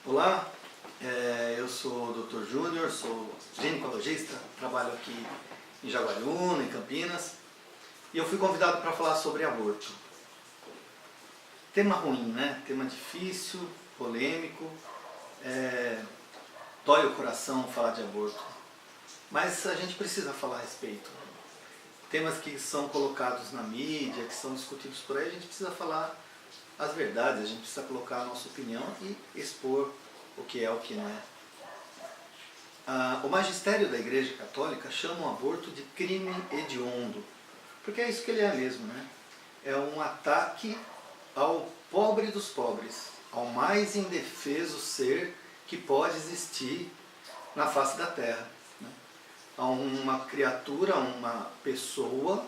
Olá, eu sou o Dr. Júnior, sou ginecologista, trabalho aqui em Jaguariúna, em Campinas, e eu fui convidado para falar sobre aborto. Tema ruim, né? Tema difícil, polêmico, dói o coração falar de aborto, mas a gente precisa falar a respeito. Temas que são colocados na mídia, que são discutidos por aí, a gente precisa falar as verdades, a gente precisa colocar a nossa opinião e expor o que é o que não é. O magistério da Igreja Católica chama o aborto de crime hediondo, porque é isso que ele é mesmo, né? É um ataque ao pobre dos pobres, ao mais indefeso ser que pode existir na face da terra, né? A uma criatura, a uma pessoa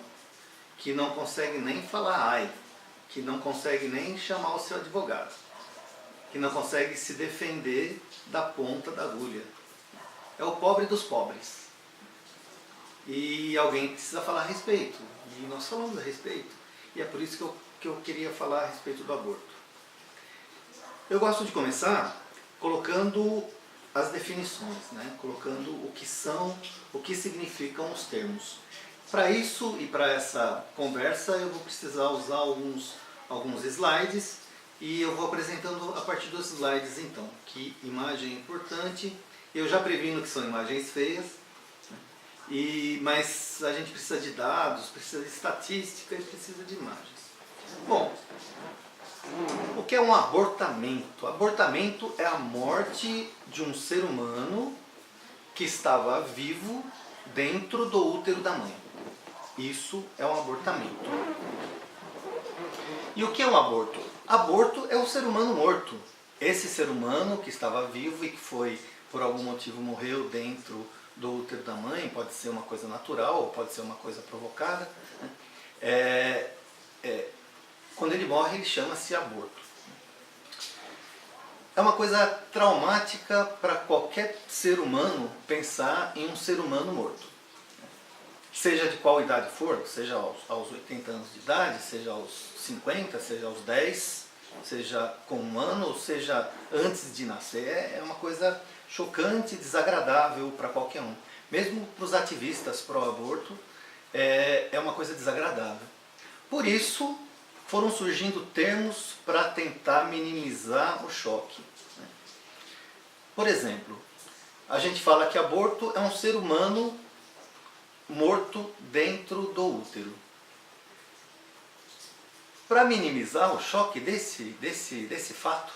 que não consegue nem falar ai, que não consegue nem chamar o seu advogado, que não consegue se defender da ponta da agulha. É o pobre dos pobres. E alguém precisa falar a respeito. E nós falamos a respeito. E é por isso que eu queria falar a respeito do aborto. Eu gosto de começar colocando as definições, né? Colocando o que são, o que significam os termos. Para isso e para essa conversa eu vou precisar usar alguns slides e eu vou apresentando a partir dos slides então. Que imagem importante, eu já previno que são imagens feias, né? Mas a gente precisa de dados, precisa de estatística e precisa de imagens. Bom, o que é um abortamento? Abortamento é a morte de um ser humano que estava vivo dentro do útero da mãe. Isso é um abortamento. E o que é um aborto? Aborto é o ser humano morto. Esse ser humano que estava vivo e que foi, por algum motivo, morreu dentro do útero da mãe, pode ser uma coisa natural ou pode ser uma coisa provocada, né? Quando ele morre, ele chama-se aborto. É uma coisa traumática para qualquer ser humano pensar em um ser humano morto. Seja de qual idade for, seja aos 80 anos de idade, seja aos 50, seja aos 10, seja com um ano, ou seja antes de nascer. É uma coisa chocante, desagradável para qualquer um. Mesmo para os ativistas pró-aborto, é uma coisa desagradável. Por isso, foram surgindo termos para tentar minimizar o choque. Por exemplo, a gente fala que aborto é um ser humano morto dentro do útero. Para minimizar o choque desse fato,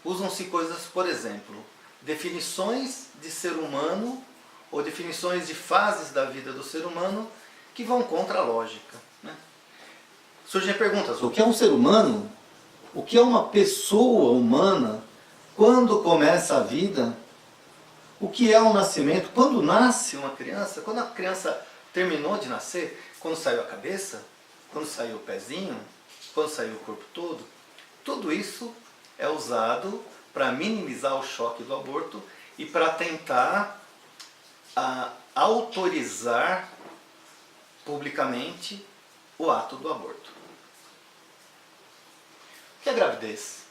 usam-se coisas, por exemplo, definições de ser humano ou definições de fases da vida do ser humano que vão contra a lógica, né? Surgem perguntas: o que é um ser humano? O que é uma pessoa humana? Quando começa a vida? O que é um nascimento? Quando nasce uma criança? Quando a criança terminou de nascer? Quando saiu a cabeça? Quando saiu o pezinho? Quando saiu o corpo todo? Tudo isso é usado para minimizar o choque do aborto e para tentar autorizar publicamente o ato do aborto. O que é gravidez?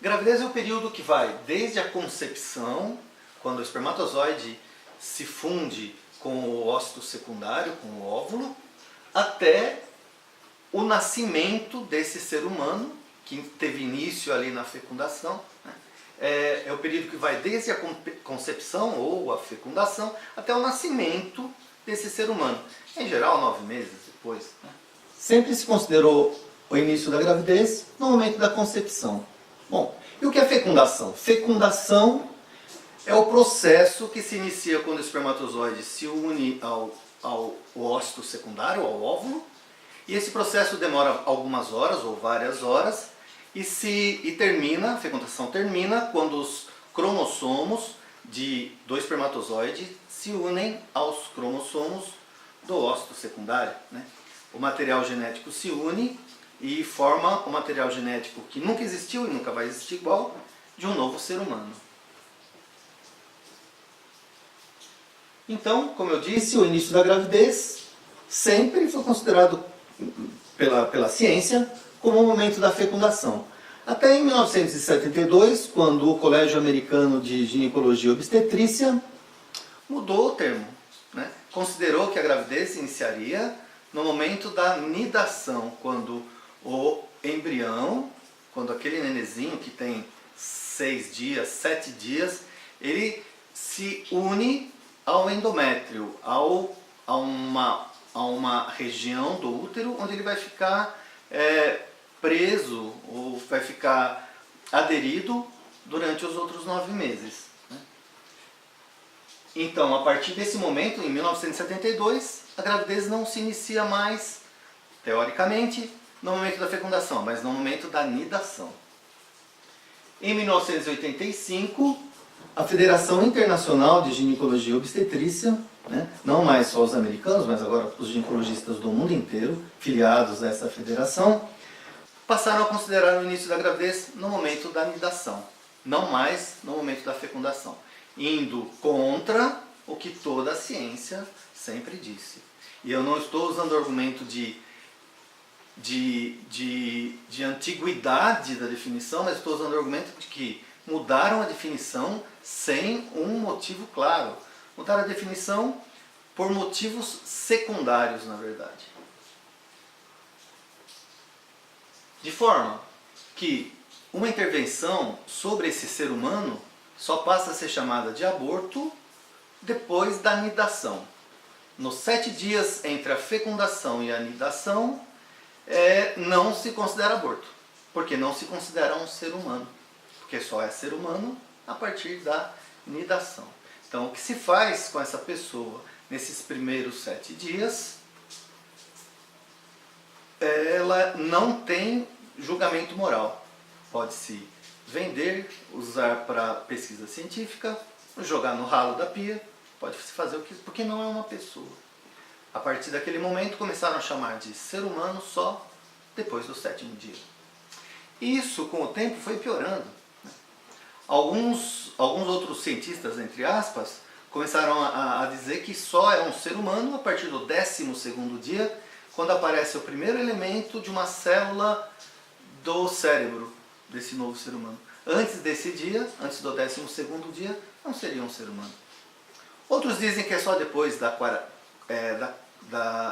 Gravidez é o período que vai desde a concepção, quando o espermatozoide se funde com o ócito secundário, com o óvulo, até o nascimento desse ser humano, que teve início ali na fecundação, né? É o período que vai desde a concepção ou a fecundação até o nascimento desse ser humano. Em geral, 9 meses depois, né? Sempre se considerou o início da gravidez no momento da concepção. Bom, e o que é fecundação? Fecundação é o processo que se inicia quando o espermatozoide se une ao ócito secundário, ao óvulo, e esse processo demora algumas horas ou várias horas e termina, a fecundação termina quando os cromossomos do espermatozoide se unem aos cromossomos do ócito secundário, né? O material genético se une e forma o material genético que nunca existiu e nunca vai existir igual de um novo ser humano. Então, como eu disse, o início da gravidez sempre foi considerado pela ciência como o momento da fecundação. Até em 1972, quando o Colégio Americano de Ginecologia e Obstetrícia mudou o termo, né? Considerou que a gravidez se iniciaria no momento da nidação, quando o embrião, quando aquele nenenzinho que tem 6 dias, 7 dias, ele se une ao endométrio, a uma região do útero onde ele vai ficar preso ou vai ficar aderido durante os outros 9 meses. Né? Então, a partir desse momento, em 1972, a gravidez não se inicia mais, teoricamente, no momento da fecundação, mas no momento da nidação. Em 1985, a Federação Internacional de Ginecologia e Obstetrícia, né, não mais só os americanos, mas agora os ginecologistas do mundo inteiro, filiados a essa federação, passaram a considerar o início da gravidez no momento da nidação, não mais no momento da fecundação, indo contra o que toda a ciência sempre disse. E eu não estou usando o argumento de antiguidade da definição, mas estou usando o argumento de que mudaram a definição sem um motivo claro. Mudaram a definição por motivos secundários, na verdade. De forma que uma intervenção sobre esse ser humano só passa a ser chamada de aborto depois da nidação. Nos 7 dias entre a fecundação e a nidação, não se considera aborto, porque não se considera um ser humano, porque só é ser humano a partir da nidação. Então, o que se faz com essa pessoa nesses primeiros 7 dias, ela não tem julgamento moral. Pode-se vender, usar para pesquisa científica, jogar no ralo da pia, pode-se fazer o que, porque não é uma pessoa. A partir daquele momento começaram a chamar de ser humano só depois do 7º dia. Isso, com o tempo, foi piorando. Alguns outros cientistas, entre aspas, começaram a dizer que só é um ser humano a partir do 12º dia, quando aparece o primeiro elemento de uma célula do cérebro desse novo ser humano. Antes desse dia, antes do 12º dia, não seria um ser humano. Outros dizem que é só depois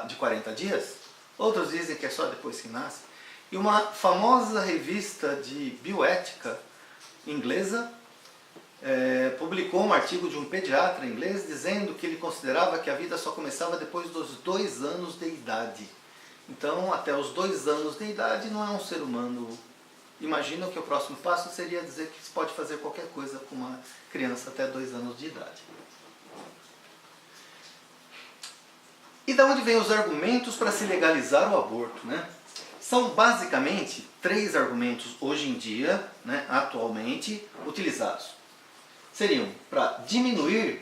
de 40 dias, outros dizem que é só depois que nasce. E uma famosa revista de bioética inglesa publicou um artigo de um pediatra inglês dizendo que ele considerava que a vida só começava depois dos 2 anos de idade. Então, até os 2 anos de idade não é um ser humano. Imagina que o próximo passo seria dizer que se pode fazer qualquer coisa com uma criança até 2 anos de idade. E de onde vêm os argumentos para se legalizar o aborto, né? São basicamente 3 argumentos hoje em dia, né, atualmente, utilizados. Seriam para diminuir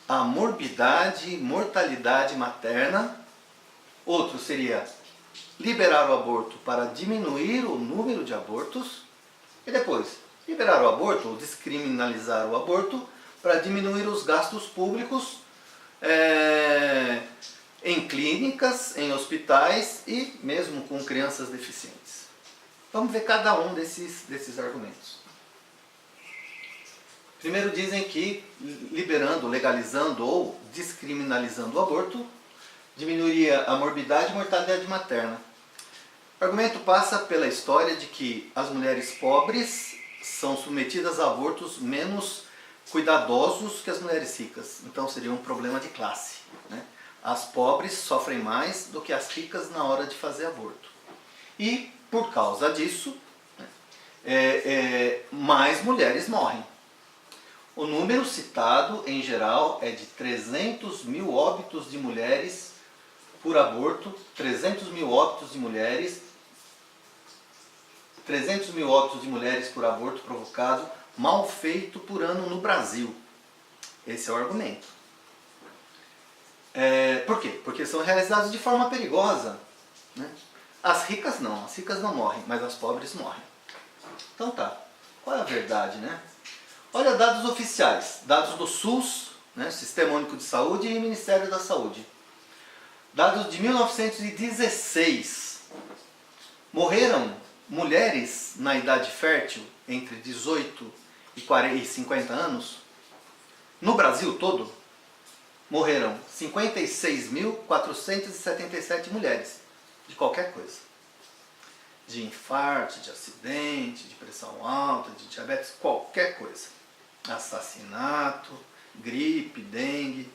a morbidade, mortalidade materna. Outro seria liberar o aborto para diminuir o número de abortos. E depois, liberar o aborto, ou descriminalizar o aborto, para diminuir os gastos públicos em clínicas, em hospitais e mesmo com crianças deficientes. Vamos ver cada um desses argumentos. Primeiro dizem que liberando, legalizando ou descriminalizando o aborto, diminuiria a morbidade e mortalidade materna. O argumento passa pela história de que as mulheres pobres são submetidas a abortos menos cuidadosos que as mulheres ricas. Então seria um problema de classe, né? As pobres sofrem mais do que as ricas na hora de fazer aborto. E, por causa disso, mais mulheres morrem. O número citado, em geral, é de 300 mil óbitos de mulheres por aborto, 300 mil óbitos de mulheres por aborto provocado, mal feito por ano no Brasil. Esse é o argumento. Por quê? Porque são realizados de forma perigosa, né? As ricas não morrem, mas as pobres morrem. Então tá, qual é a verdade, né? Olha dados oficiais, dados do SUS, né, Sistema Único de Saúde e Ministério da Saúde. Dados de 1916. Morreram mulheres na idade fértil, entre 18 e 50 anos, no Brasil todo, morreram 56.477 mulheres, de qualquer coisa. De infarto, de acidente, de pressão alta, de diabetes, qualquer coisa. Assassinato, gripe, dengue.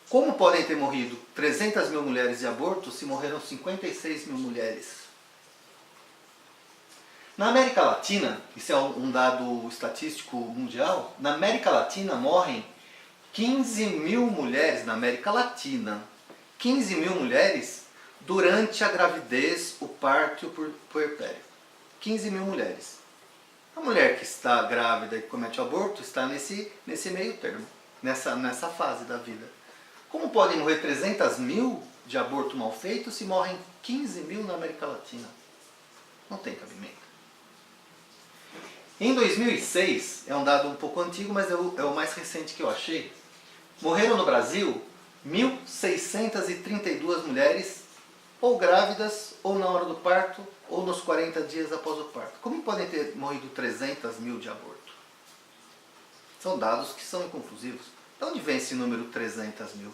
Como podem ter morrido 300 mil mulheres de aborto se morreram 56 mil mulheres? Na América Latina, isso é um dado estatístico mundial, na América Latina morrem 15 mil mulheres, na América Latina, 15 mil mulheres durante a gravidez, o parto e o puerpério. 15 mil mulheres. A mulher que está grávida e comete o aborto está nesse meio termo, nessa fase da vida. Como podem morrer 300 mil de aborto mal feito se morrem 15 mil na América Latina? Não tem cabimento. Em 2006, é um dado um pouco antigo, mas é o mais recente que eu achei, morreram no Brasil 1.632 mulheres, ou grávidas, ou na hora do parto, ou nos 40 dias após o parto. Como podem ter morrido 300 mil de aborto? São dados que são inconclusivos. De onde vem esse número 300 mil?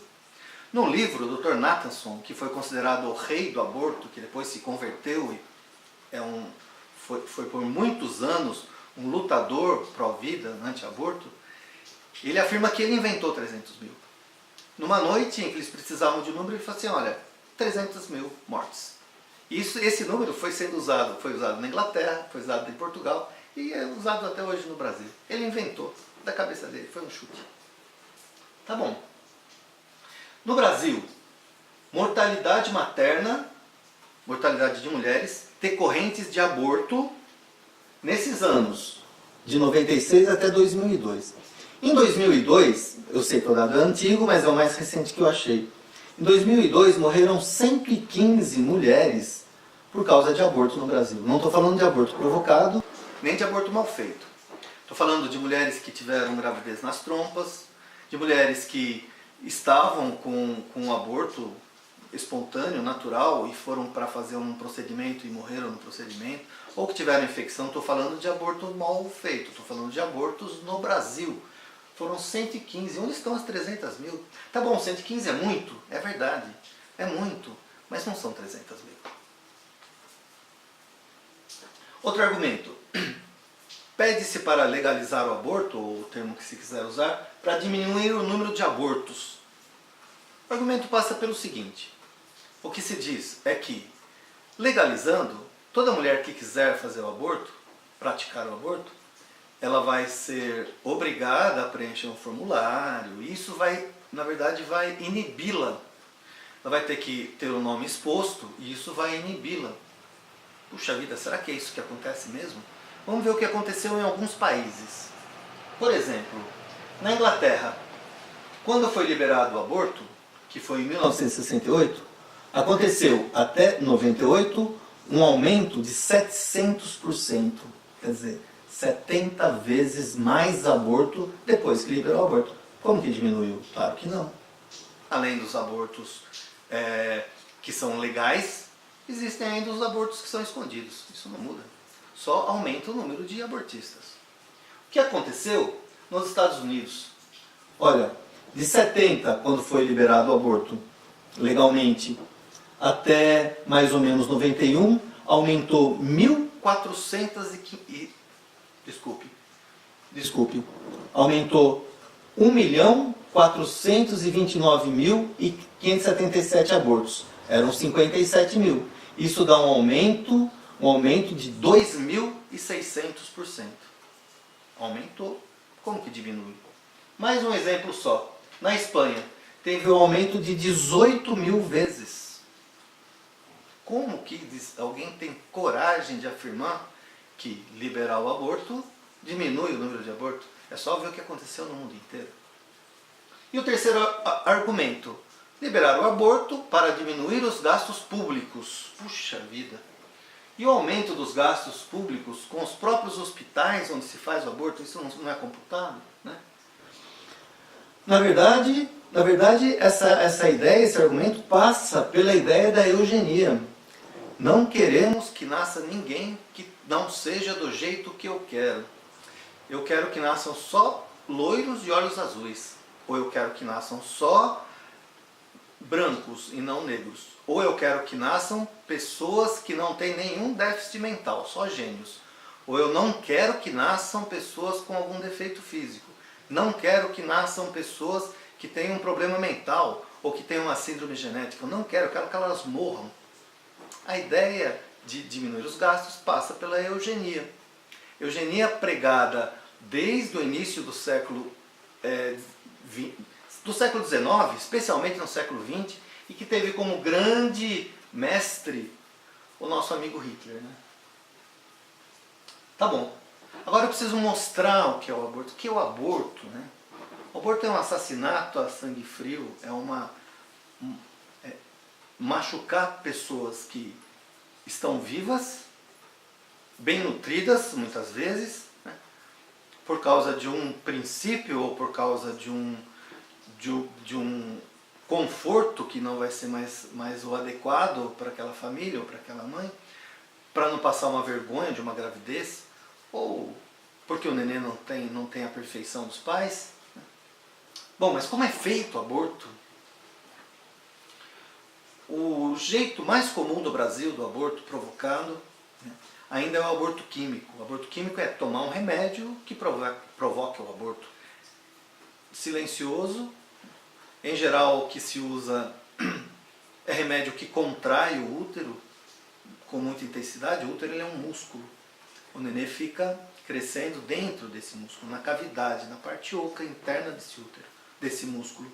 No livro do Dr. Nathanson, que foi considerado o rei do aborto, que depois se converteu e foi por muitos anos um lutador pró-vida, anti-aborto, ele afirma que ele inventou 300 mil. Numa noite em que eles precisavam de um número, ele falou assim, olha, 300 mil mortes. Esse número foi usado na Inglaterra, foi usado em Portugal e é usado até hoje no Brasil. Ele inventou da cabeça dele, foi um chute. Tá bom. No Brasil, mortalidade materna, mortalidade de mulheres decorrentes de aborto, nesses anos, de 96 até 2002. Em 2002, eu sei que o dado é antigo, mas é o mais recente que eu achei. Em 2002, morreram 115 mulheres por causa de aborto no Brasil. Não estou falando de aborto provocado, nem de aborto mal feito. Estou falando de mulheres que tiveram gravidez nas trompas, de mulheres que estavam com um aborto espontâneo, natural, e foram para fazer um procedimento e morreram no procedimento, ou que tiveram infecção. Estou falando de aborto mal feito, estou falando de abortos no Brasil. Foram 115. Onde estão as 300 mil? Tá bom, 115 é muito, é verdade, é muito, mas não são 300 mil. Outro argumento. Pede-se para legalizar o aborto, ou o termo que se quiser usar, para diminuir o número de abortos. O argumento passa pelo seguinte. O que se diz é que, legalizando, toda mulher que quiser fazer o aborto, praticar o aborto, ela vai ser obrigada a preencher um formulário, e isso vai, na verdade, vai inibi-la. Ela vai ter que ter o nome exposto, e isso vai inibi-la. Puxa vida, será que é isso que acontece mesmo? Vamos ver o que aconteceu em alguns países. Por exemplo, na Inglaterra, quando foi liberado o aborto, que foi em 1968, aconteceu até 98 um aumento de 700%. Quer dizer, 70 vezes mais aborto depois que liberou o aborto. Como que diminuiu? Claro que não. Além dos abortos que são legais, existem ainda os abortos que são escondidos. Isso não muda. Só aumenta o número de abortistas. O que aconteceu nos Estados Unidos? Olha, de 70, quando foi liberado o aborto legalmente, até mais ou menos 91, aumentou 1.415... Desculpe. Aumentou 1.429.577 abortos. Eram 57 mil. Isso dá um aumento de 2.600%. Aumentou. Como que diminui? Mais um exemplo só. Na Espanha, teve um aumento de 18 mil vezes. Como que alguém tem coragem de afirmar que liberar o aborto diminui o número de abortos? É só ver o que aconteceu no mundo inteiro. E o terceiro argumento. Liberar o aborto para diminuir os gastos públicos. Puxa vida! E o aumento dos gastos públicos com os próprios hospitais onde se faz o aborto, isso não é computado, né? Na verdade essa ideia, esse argumento passa pela ideia da eugenia. Não queremos que nasça ninguém que não seja do jeito que eu quero. Eu quero que nasçam só loiros de olhos azuis. Ou eu quero que nasçam só brancos e não negros. Ou eu quero que nasçam pessoas que não têm nenhum déficit mental, só gênios. Ou eu não quero que nasçam pessoas com algum defeito físico. Não quero que nasçam pessoas que tenham um problema mental ou que tenham uma síndrome genética. Eu quero que elas morram. A ideia de diminuir os gastos passa pela eugenia. Eugenia pregada desde o início do século XIX, especialmente no século XX, e que teve como grande mestre o nosso amigo Hitler, né? Tá bom. Agora eu preciso mostrar o que é o aborto. O que é o aborto, né? O aborto é um assassinato a sangue frio, machucar pessoas que estão vivas, bem nutridas muitas vezes, né? Por causa de um princípio ou por causa de um conforto que não vai ser mais o adequado para aquela família ou para aquela mãe, para não passar uma vergonha de uma gravidez, ou porque o neném não tem a perfeição dos pais. Bom, mas como é feito o aborto? O jeito mais comum do Brasil do aborto provocado, né, ainda é o aborto químico. O aborto químico é tomar um remédio que provoque o aborto. Silencioso. Em geral, o que se usa é remédio que contrai o útero com muita intensidade. O útero ele é um músculo. O nenê fica crescendo dentro desse músculo, na cavidade, na parte oca interna desse útero, desse músculo.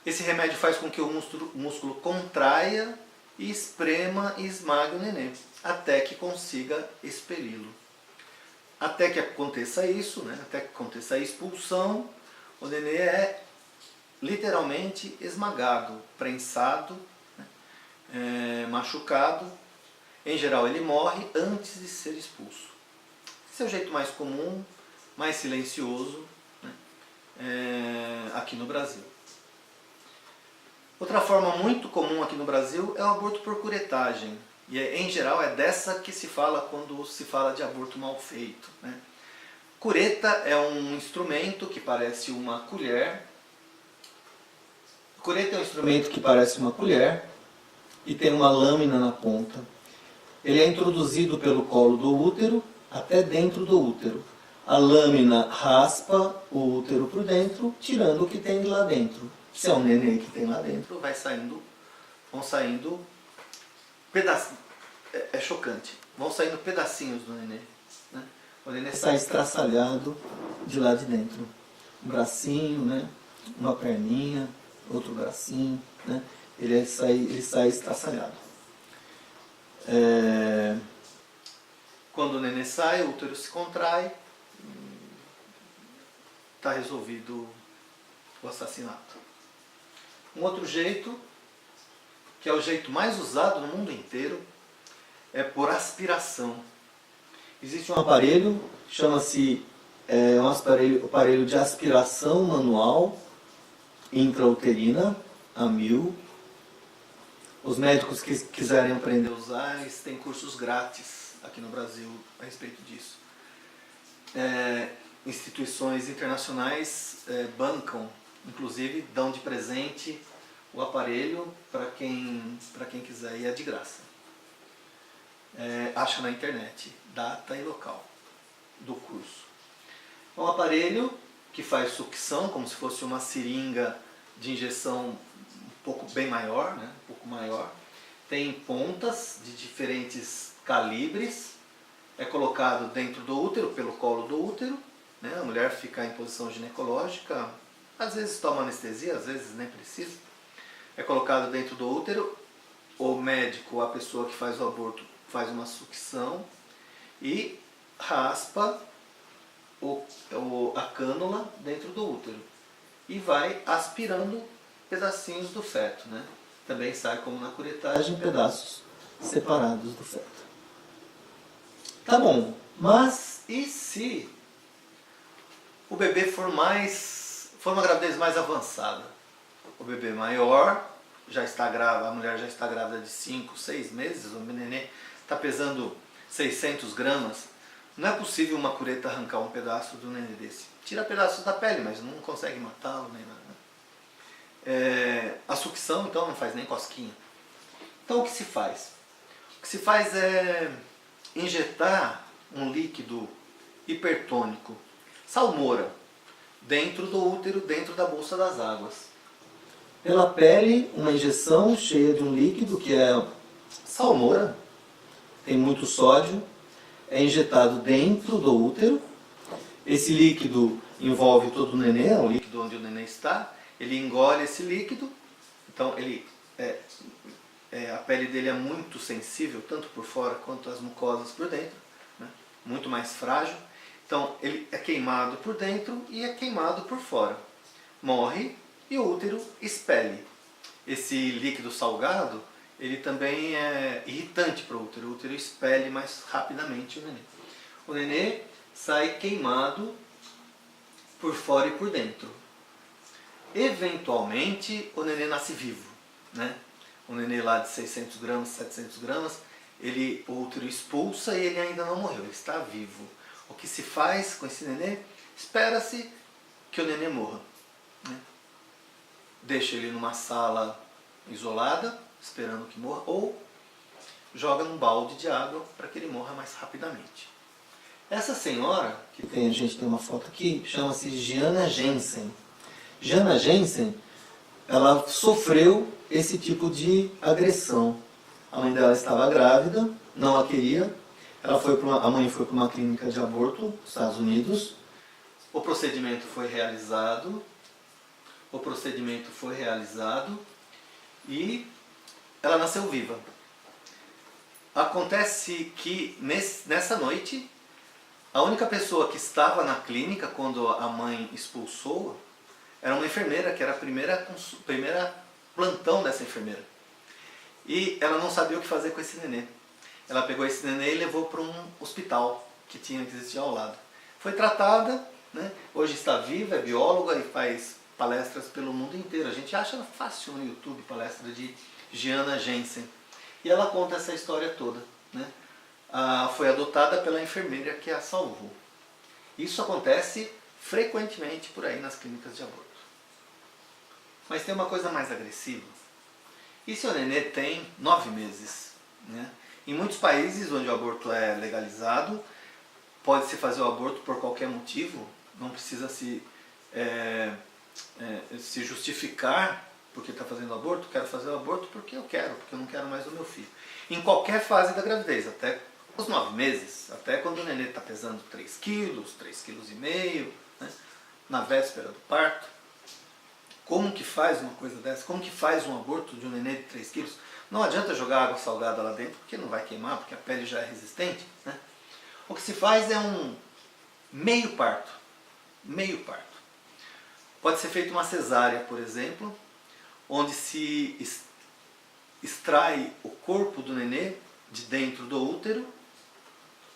Esse remédio faz com que o músculo contraia e esprema e esmague o nenê, até que consiga expeli-lo. Até que aconteça isso, né? Até que aconteça a expulsão, o nenê é literalmente esmagado, prensado, né? Machucado. Em geral ele morre antes de ser expulso. Esse é o jeito mais comum, mais silencioso, né? Aqui no Brasil. Outra forma muito comum aqui no Brasil é o aborto por curetagem. E em geral é dessa que se fala quando se fala de aborto mal feito, né? Cureta é um instrumento que parece uma colher. Cureta é um instrumento que parece uma colher e tem uma lâmina na ponta. Ele é introduzido pelo colo do útero até dentro do útero. A lâmina raspa o útero por dentro, tirando o que tem lá dentro. Se é um neném que tem lá dentro, vão saindo pedacinhos. É chocante. Vão saindo pedacinhos do neném, né? O neném sai estraçalhado de lá de dentro. Um bracinho, né? Uma perninha, outro bracinho, né? Ele sai estraçalhado. Quando o neném sai, o útero se contrai, está resolvido o assassinato. Um outro jeito, que é o jeito mais usado no mundo inteiro, é por aspiração. Existe um aparelho, chama-se aparelho de aspiração manual intrauterina, a 1000. Os médicos que quiserem aprender a usar, eles têm cursos grátis aqui no Brasil a respeito disso. Instituições internacionais bancam, inclusive dão de presente o aparelho para quem quiser, e é de graça. Acha na internet, data e local do curso. É um aparelho que faz sucção, como se fosse uma seringa de injeção bem maior, né? Um pouco maior. Tem pontas de diferentes calibres. É colocado dentro do útero, pelo colo do útero, né? A mulher fica em posição ginecológica, às vezes toma anestesia, às vezes nem precisa. É colocado dentro do útero, o médico, a pessoa que faz o aborto, faz uma sucção e raspa a cânula dentro do útero e vai aspirando pedacinhos do feto, né? Também sai, como na curetagem, pedaços separados do feto. Tá bom, mas e se o bebê for uma gravidez mais avançada? O bebê maior, já está grávida, a mulher já está grávida de 5, 6 meses, o nenê está pesando 600 gramas, não é possível uma cureta arrancar um pedaço do nenê desse. Tira pedaços da pele, mas não consegue matá-lo nem nada. A sucção, então, não faz nem cosquinha. Então, o que se faz? O que se faz é injetar um líquido hipertônico, salmoura, dentro do útero, dentro da bolsa das águas. Pela pele, uma injeção cheia de um líquido que é salmoura, tem muito sódio, é injetado dentro do útero. Esse líquido envolve todo o nenê, é o líquido onde o nenê está, ele engole esse líquido, então a pele dele é muito sensível, tanto por fora quanto as mucosas por dentro, né? Muito mais frágil. Então ele é queimado por dentro e é queimado por fora. Morre e o útero expele. Esse líquido salgado, ele também é irritante para o útero expele mais rapidamente o nenê. O nenê sai queimado por fora e por dentro. Eventualmente o nenê nasce vivo, né? O nenê lá de 600 gramas, 700 gramas, o útero expulsa e ele ainda não morreu, ele está vivo. O que se faz com esse nenê? Espera-se que o nenê morra, né? Deixa ele numa sala isolada, esperando que morra, ou joga num balde de água para que ele morra mais rapidamente. Essa senhora, a gente tem uma foto aqui, chama-se Gianna Jensen. Gianna Jensen, ela sofreu esse tipo de agressão. A mãe dela estava grávida, não a queria. A mãe foi para uma clínica de aborto nos Estados Unidos. O procedimento foi realizado. E ela nasceu viva. Acontece que nessa noite, a única pessoa que estava na clínica quando a mãe expulsou era uma enfermeira, que era a primeira plantão dessa enfermeira. E ela não sabia o que fazer com esse nenê. Ela pegou esse nenê e levou para um hospital que existia ao lado. Foi tratada, né? Hoje está viva, é bióloga e faz palestras pelo mundo inteiro. A gente acha fácil no YouTube palestra de Gianna Jensen. E ela conta essa história toda, né? Foi adotada pela enfermeira que a salvou. Isso acontece frequentemente por aí nas clínicas de aborto. Mas tem uma coisa mais agressiva. E se o nenê tem 9 meses? Né? Em muitos países onde o aborto é legalizado, pode-se fazer o aborto por qualquer motivo, não precisa se justificar porque está fazendo aborto. Quero fazer o aborto porque eu quero, porque eu não quero mais o meu filho. Em qualquer fase da gravidez, até os 9 meses, até quando o nenê está pesando 3 quilos, 3,5 kg, né? Na véspera do parto. Como que faz uma coisa dessa? Como que faz um aborto de um nenê de 3 quilos? Não adianta jogar água salgada lá dentro, porque não vai queimar, porque a pele já é resistente, né? O que se faz é um meio parto. Meio parto. Pode ser feita uma cesárea, por exemplo, onde se extrai o corpo do nenê de dentro do útero,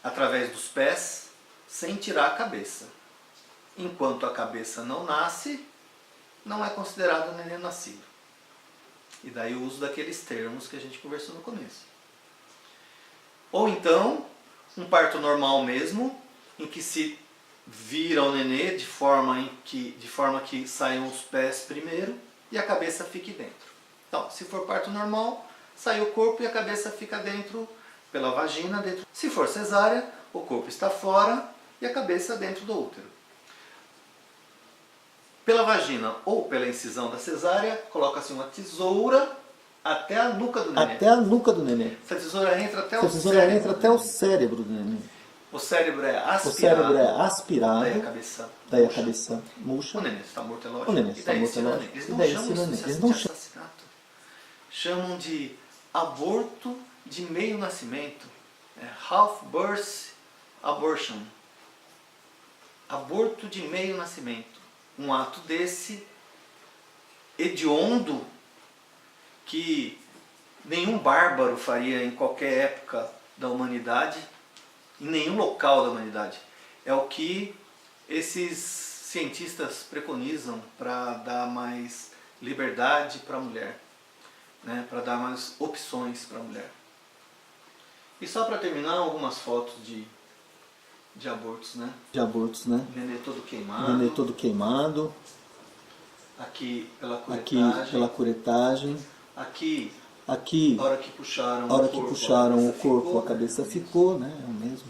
através dos pés, sem tirar a cabeça. Enquanto a cabeça não nasce, não é considerado um nenê nascido. E daí o uso daqueles termos que a gente conversou no começo. Ou então, um parto normal mesmo, em que se vira o nenê de forma que saiam os pés primeiro e a cabeça fique dentro. Então, se for parto normal, sai o corpo e a cabeça fica dentro, pela vagina dentro. Se for cesárea, o corpo está fora e a cabeça dentro do útero. Pela vagina ou pela incisão da cesárea, coloca-se uma tesoura até a nuca do nenê. Até a nuca do nenê. Essa tesoura entra até Essa tesoura entra até o cérebro do nenê. O cérebro é aspirado. O cérebro é aspirado. Daí a cabeça murcha. O nenê está morto, é lógico. O nenê está morto, é lógico. Eles não chamam isso de assassinato. Chamam de aborto de meio nascimento. Half birth abortion. Aborto de meio nascimento. Um ato desse hediondo que nenhum bárbaro faria em qualquer época da humanidade, em nenhum local da humanidade. É o que esses cientistas preconizam para dar mais liberdade para a mulher. né, para dar mais opções para a mulher. E só para terminar, algumas fotos de abortos, né? De abortos, né? Nenê todo queimado. Nenê todo queimado. Aqui pela Aqui curetagem. pela curetagem. Aqui, Aqui, a hora que puxaram a hora o que corpo, puxaram o corpo, ficou. a cabeça ficou, né? É o mesmo.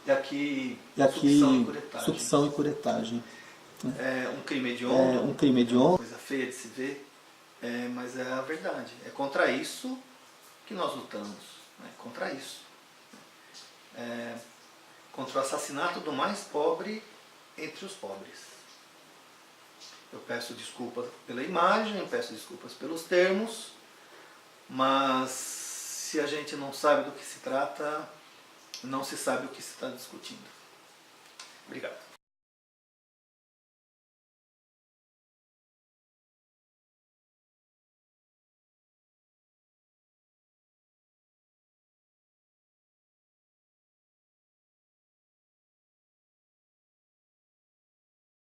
E aqui, E aqui, sucção e curetagem. sucção e curetagem. Um crime hediondo. Um crime É hediondo. uma coisa feia de se ver, mas é a verdade. É contra isso que nós lutamos. Né? Contra isso. Contra o assassinato do mais pobre entre os pobres. Eu peço desculpas pela imagem, peço desculpas pelos termos, mas se a gente não sabe do que se trata, não se sabe o que se está discutindo. Obrigado.